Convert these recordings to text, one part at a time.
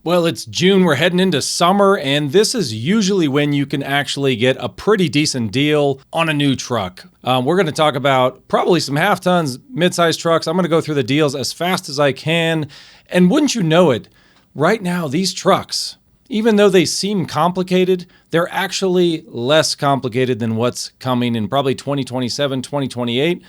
Well, it's June, we're heading into summer, and this is usually when you can actually get a pretty decent deal on a new truck. We're going to talk about probably some half tons, mid-size trucks. I'm going to go through the deals as fast as I can. And wouldn't you know it, right now, these trucks, even though they seem complicated, they're actually less complicated than what's coming in probably 2027, 2028.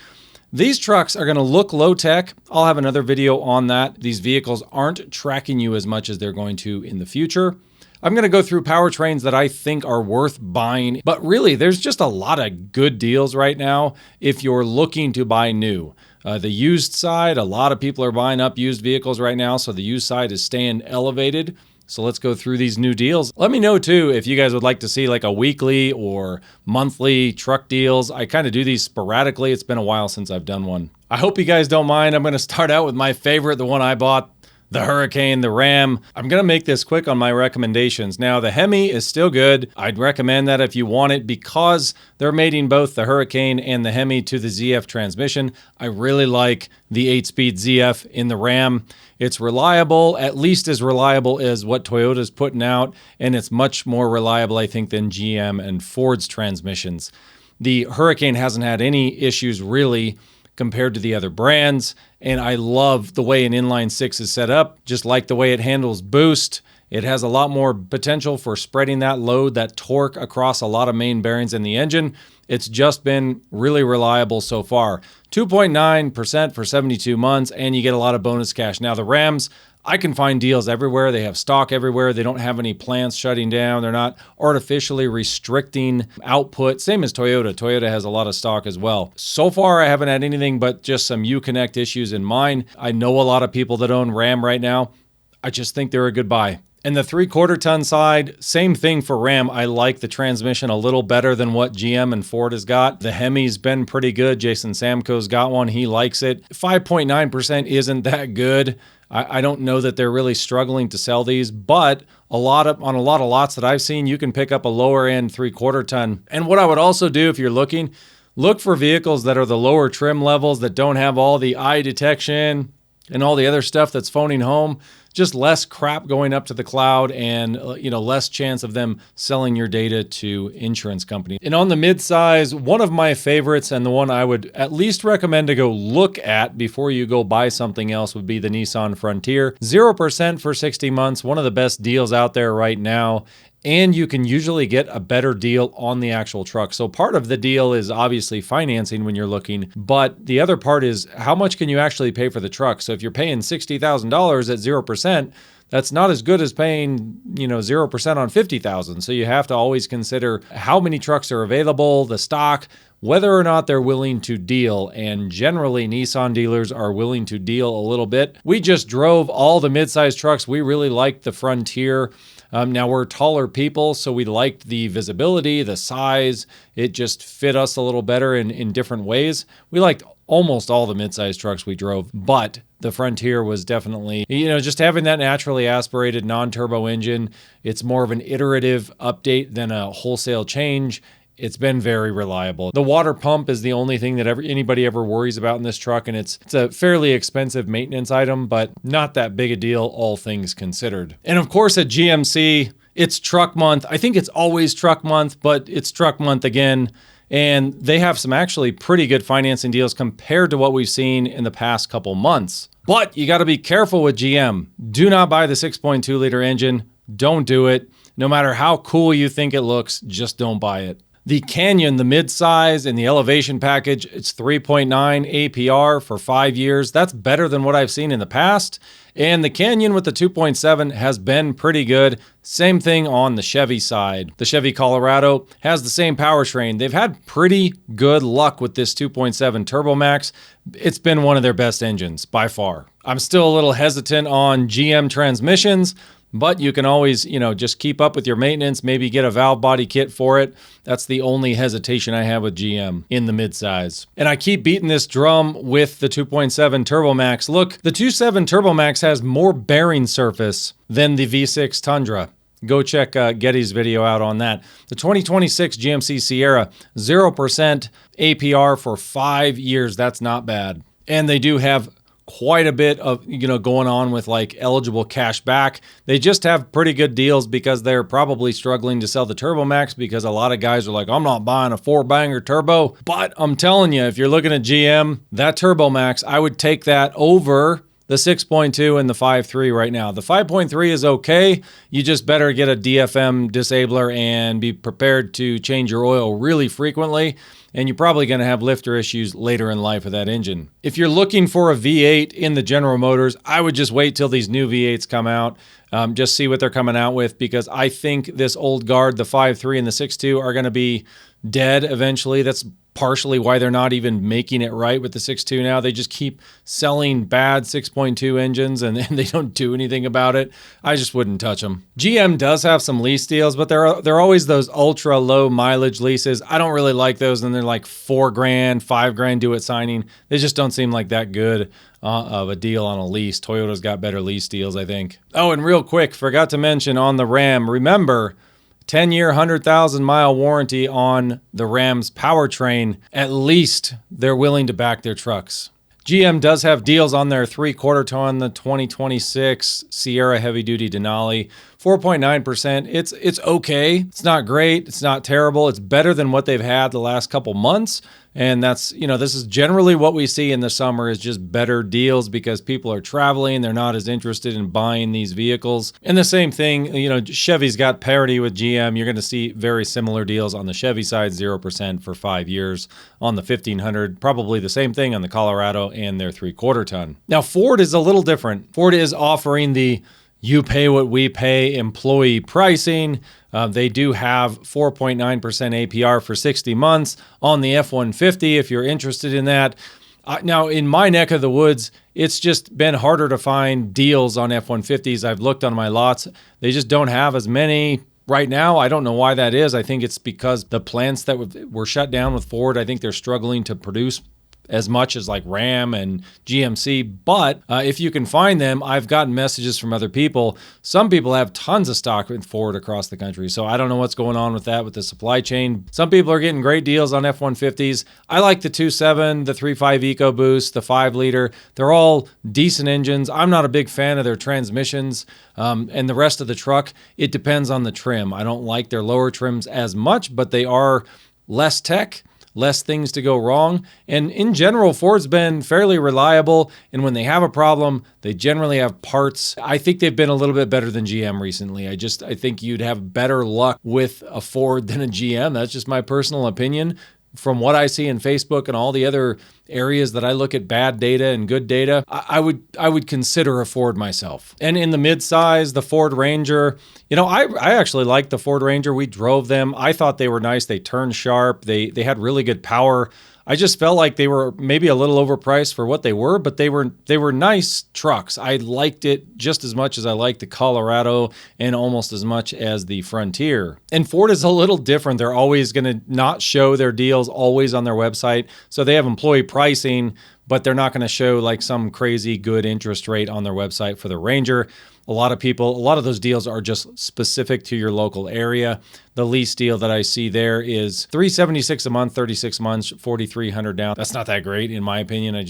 These trucks are going to look low-tech. I'll have another video on that. These vehicles aren't tracking you as much as they're going to in the future. I'm going to go through powertrains that I think are worth buying. But really, there's just a lot of good deals right now if you're looking to buy new. The used side, a lot of people are buying up used vehicles right now, so the used side is staying elevated. So let's go through these new deals. Let me know too if you guys would like to see like a weekly or monthly truck deals. I kind of do these sporadically. It's been a while since I've done one. I hope you guys don't mind. I'm going to start out with my favorite, the one I bought, the Hurricane, the Ram. I'm going to make this quick on my recommendations. Now, the Hemi is still good. I'd recommend that if you want it because they're mating both the Hurricane and the Hemi to the ZF transmission. I really like the 8-speed ZF in the Ram. It's reliable, at least as reliable as what Toyota's putting out, and it's much more reliable, I think, than GM and Ford's transmissions. The Hurricane hasn't had any issues really compared to the other brands, and I love the way an inline six is set up, just like the way it handles boost. It has a lot more potential for spreading that load, that torque across a lot of main bearings in the engine. It's just been really reliable so far. 2.9% for 72 months, and you get a lot of bonus cash. Now, the Rams, I can find deals everywhere. They have stock everywhere. They don't have any plants shutting down. They're not artificially restricting output. Same as Toyota. Toyota has a lot of stock as well. So far, I haven't had anything but just some Uconnect issues in mine. I know a lot of people that own Ram right now. I just think they're a good buy. And the 3/4 ton side, same thing for Ram. I like the transmission a little better than what GM and Ford has got. The Hemi's been pretty good. Jason Samko's got one. He likes it. 5.9% isn't that good. I don't know that they're really struggling to sell these, but on a lot of lots that I've seen, you can pick up a lower end 3/4 ton. And what I would also do if you're looking, look for vehicles that are the lower trim levels that don't have all the eye detection and all the other stuff that's phoning home. Just less crap going up to the cloud and less chance of them selling your data to insurance companies. And on the midsize, one of my favorites and the one I would at least recommend to go look at before you go buy something else would be the Nissan Frontier. 0% for 60 months, one of the best deals out there right now. And you can usually get a better deal on the actual truck. So part of the deal is obviously financing when you're looking, but the other part is how much can you actually pay for the truck? So if you're paying $60,000 at 0%, that's not as good as paying, 0% on $50,000. So you have to always consider how many trucks are available, the stock, whether or not they're willing to deal. And generally, Nissan dealers are willing to deal a little bit. We just drove all the midsize trucks. We really liked the Frontier. Now we're taller people, so we liked the visibility, the size. It just fit us a little better in different ways. We liked almost all the midsize trucks we drove, but the Frontier was definitely, just having that naturally aspirated non-turbo engine. It's more of an iterative update than a wholesale change. It's been very reliable. The water pump is the only thing that anybody ever worries about in this truck, and it's a fairly expensive maintenance item, but not that big a deal, all things considered. And of course, at GMC, it's truck month. I think it's always truck month, but it's truck month again. And they have some actually pretty good financing deals compared to what we've seen in the past couple months. But you got to be careful with GM. Do not buy the 6.2 liter engine. Don't do it. No matter how cool you think it looks, just don't buy it. The Canyon, the midsize and the elevation package, it's 3.9 APR for 5 years. That's better than what I've seen in the past. And the Canyon with the 2.7 has been pretty good. Same thing on the Chevy side. The Chevy Colorado has the same powertrain. They've had pretty good luck with this 2.7 Turbo Max. It's been one of their best engines by far. I'm still a little hesitant on GM transmissions, but you can always, just keep up with your maintenance, maybe get a valve body kit for it. That's the only hesitation I have with GM in the midsize. And I keep beating this drum with the 2.7 Turbo Max. Look, the 2.7 Turbo Max has more bearing surface than the V6 Tundra. Go check Getty's video out on that. The 2026 GMC Sierra, 0% APR for 5 years. That's not bad. And they do have quite a bit of, going on with like eligible cash back. They just have pretty good deals because they're probably struggling to sell the Turbo Max because a lot of guys are like, I'm not buying a 4-banger turbo. But I'm telling you, if you're looking at GM, that Turbo Max, I would take that over the 6.2 and the 5.3 right now. The 5.3 is okay. You just better get a DFM disabler and be prepared to change your oil really frequently. And you're probably going to have lifter issues later in life with that engine. If you're looking for a V8 in the General Motors, I would just wait till these new V8s come out. Just see what they're coming out with, because I think this old guard, the 5.3 and the 6.2, are going to be dead eventually. That's partially why they're not even making it right with the 6.2 now. They just keep selling bad 6.2 engines and they don't do anything about it. I just wouldn't touch them. GM does have some lease deals, but they're always those ultra low mileage leases. I don't really like those, and they're like $4,000, $5,000 due at signing. They just don't seem like that good of a deal on a lease. Toyota's got better lease deals, I think. Oh, and real quick, forgot to mention on the Ram, remember, 10-year, 100,000-mile warranty on the Ram's powertrain. At least they're willing to back their trucks. GM does have deals on their 3/4 ton, the 2026 Sierra heavy-duty Denali. 4.9%. It's okay. It's not great. It's not terrible. It's better than what they've had the last couple months. And that's, this is generally what we see in the summer, is just better deals because people are traveling. They're not as interested in buying these vehicles. And the same thing, Chevy's got parity with GM. You're going to see very similar deals on the Chevy side, 0% for 5 years. On the 1500, probably the same thing on the Colorado and their 3/4 ton. Now, Ford is a little different. Ford is offering the you pay what we pay employee pricing. They do have 4.9% APR for 60 months on the F-150 if you're interested in that. Now, in my neck of the woods, it's just been harder to find deals on F-150s. I've looked on my lots. They just don't have as many right now. I don't know why that is. I think it's because the plants that were shut down with Ford, I think they're struggling to produce as much as like Ram and GMC. But if you can find them, I've gotten messages from other people. Some people have tons of stock with Ford across the country. So I don't know what's going on with that, with the supply chain. Some people are getting great deals on F-150s. I like the 2.7, the 3.5 EcoBoost, the 5-liter. They're all decent engines. I'm not a big fan of their transmissions. And the rest of the truck, it depends on the trim. I don't like their lower trims as much, but they are less tech, less things to go wrong. And in general, Ford's been fairly reliable. And when they have a problem, they generally have parts. I think they've been a little bit better than GM recently. I think you'd have better luck with a Ford than a GM. That's just my personal opinion. From what I see in Facebook and all the other areas that I look at bad data and good data, I would consider a Ford myself. And in the midsize, the Ford Ranger, I actually like the Ford Ranger. We drove them. I thought they were nice. They turned sharp. They had really good power. I just felt like they were maybe a little overpriced for what they were, but they were nice trucks. I liked it just as much as I liked the Colorado and almost as much as the Frontier. And Ford is a little different. They're always going to not show their deals always on their website. So they have employee pricing, but they're not going to show like some crazy good interest rate on their website for the Ranger. A lot of those deals are just specific to your local area. The lease deal that I see there is $376 a month, 36 months, $4,300 down. That's not that great in my opinion. I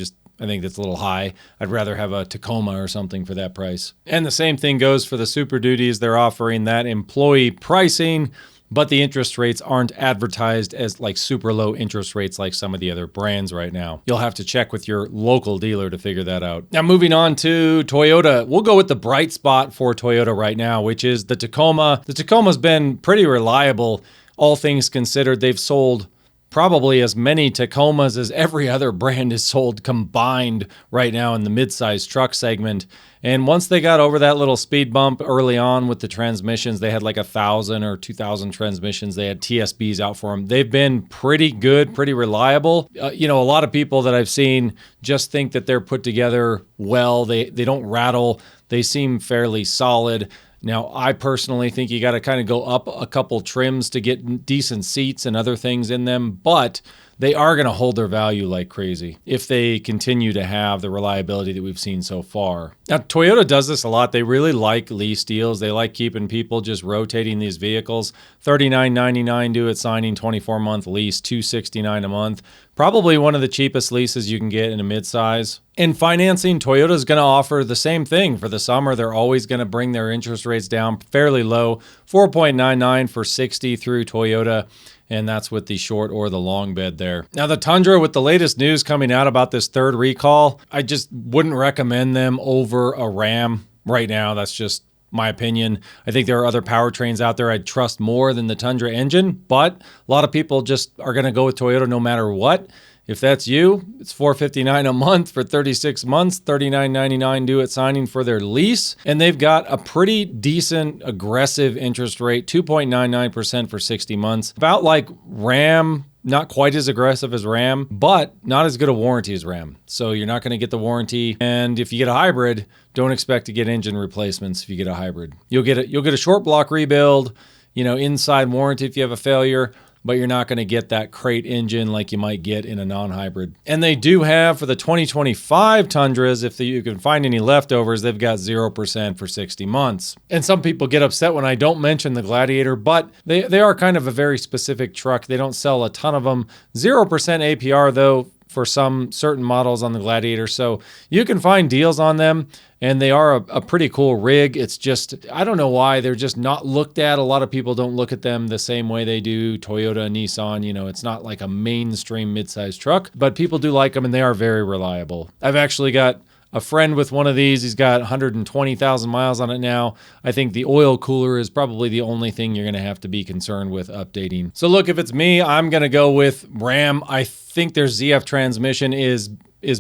think that's a little high. I'd rather have a Tacoma or something for that price. And the same thing goes for the Super Duties. They're offering that employee pricing, but the interest rates aren't advertised as like super low interest rates like some of the other brands right now. You'll have to check with your local dealer to figure that out. Now, moving on to Toyota, we'll go with the bright spot for Toyota right now, which is the Tacoma. The Tacoma's been pretty reliable, all things considered. They've sold probably as many Tacomas as every other brand is sold combined right now in the midsize truck segment. And once they got over that little speed bump early on with the transmissions, they had like 1,000 or 2,000 transmissions. They had TSBs out for them. They've been pretty good, pretty reliable. A lot of people that I've seen just think that they're put together well. They don't rattle. They seem fairly solid. Now, I personally think you got to kind of go up a couple trims to get decent seats and other things in them, but they are going to hold their value like crazy if they continue to have the reliability that we've seen so far. Now, Toyota does this a lot. They really like lease deals. They like keeping people just rotating these vehicles. $39.99 due at signing, 24-month lease, $269 a month. Probably one of the cheapest leases you can get in a midsize. In financing, Toyota's going to offer the same thing for the summer. They're always going to bring their interest rates down fairly low, 4.99 for 60 through Toyota. And that's with the short or the long bed there. Now, the Tundra, with the latest news coming out about this third recall, I just wouldn't recommend them over a Ram right now. That's just my opinion. I think there are other powertrains out there I'd trust more than the Tundra engine, but a lot of people just are going to go with Toyota no matter what. If that's you, it's $459 a month for 36 months, $39.99 due at signing for their lease. And they've got a pretty decent aggressive interest rate, 2.99% for 60 months. About like Ram, not quite as aggressive as Ram, but not as good a warranty as Ram. So you're not going to get the warranty. And if you get a hybrid, don't expect to get engine replacements if you get a hybrid. You'll get a short block rebuild, inside warranty if you have a failure, but you're not going to get that crate engine like you might get in a non-hybrid. And they do have, for the 2025 Tundras, if you can find any leftovers, they've got 0% for 60 months. And some people get upset when I don't mention the Gladiator, but they are kind of a very specific truck. They don't sell a ton of them. 0% APR, though, for some certain models on the Gladiator. So you can find deals on them, and they are a pretty cool rig. It's just, I don't know why they're just not looked at. A lot of people don't look at them the same way they do Toyota and Nissan. It's not like a mainstream midsize truck, but people do like them, and they are very reliable. I've actually got a friend with one of these. He's got 120,000 miles on it now. I think the oil cooler is probably the only thing you're going to have to be concerned with updating. So look, if it's me, I'm going to go with Ram. I think their ZF transmission is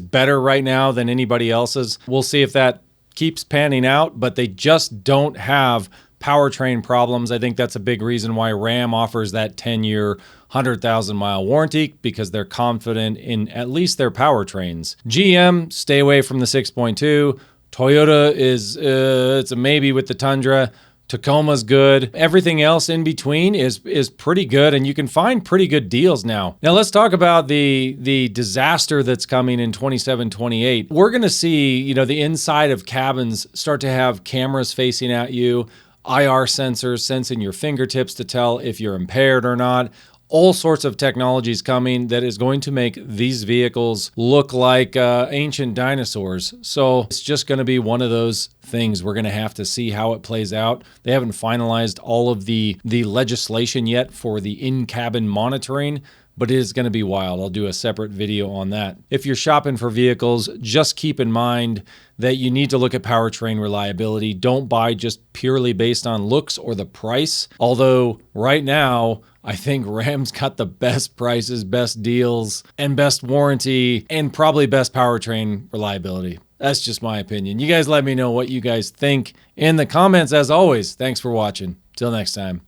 better right now than anybody else's. We'll see if that keeps panning out, but they just don't have powertrain problems. I think that's a big reason why Ram offers that 10-year, 100,000-mile warranty, because they're confident in at least their powertrains. GM, stay away from the 6.2. Toyota is it's a maybe with the Tundra. Tacoma's good. Everything else in between is pretty good, and you can find pretty good deals now. Now let's talk about the disaster that's coming in 27, 28. We're going to see, the inside of cabins start to have cameras facing at you, IR sensors sensing your fingertips to tell if you're impaired or not. All sorts of technologies coming that is going to make these vehicles look like ancient dinosaurs. So it's just going to be one of those things. We're going to have to see how it plays out. They haven't finalized all of the legislation yet for the in-cabin monitoring, but it is going to be wild. I'll do a separate video on that. If you're shopping for vehicles, just keep in mind that you need to look at powertrain reliability. Don't buy just purely based on looks or the price. Although right now, I think Ram's got the best prices, best deals, and best warranty, and probably best powertrain reliability. That's just my opinion. You guys let me know what you guys think in the comments. As always, thanks for watching. Till next time.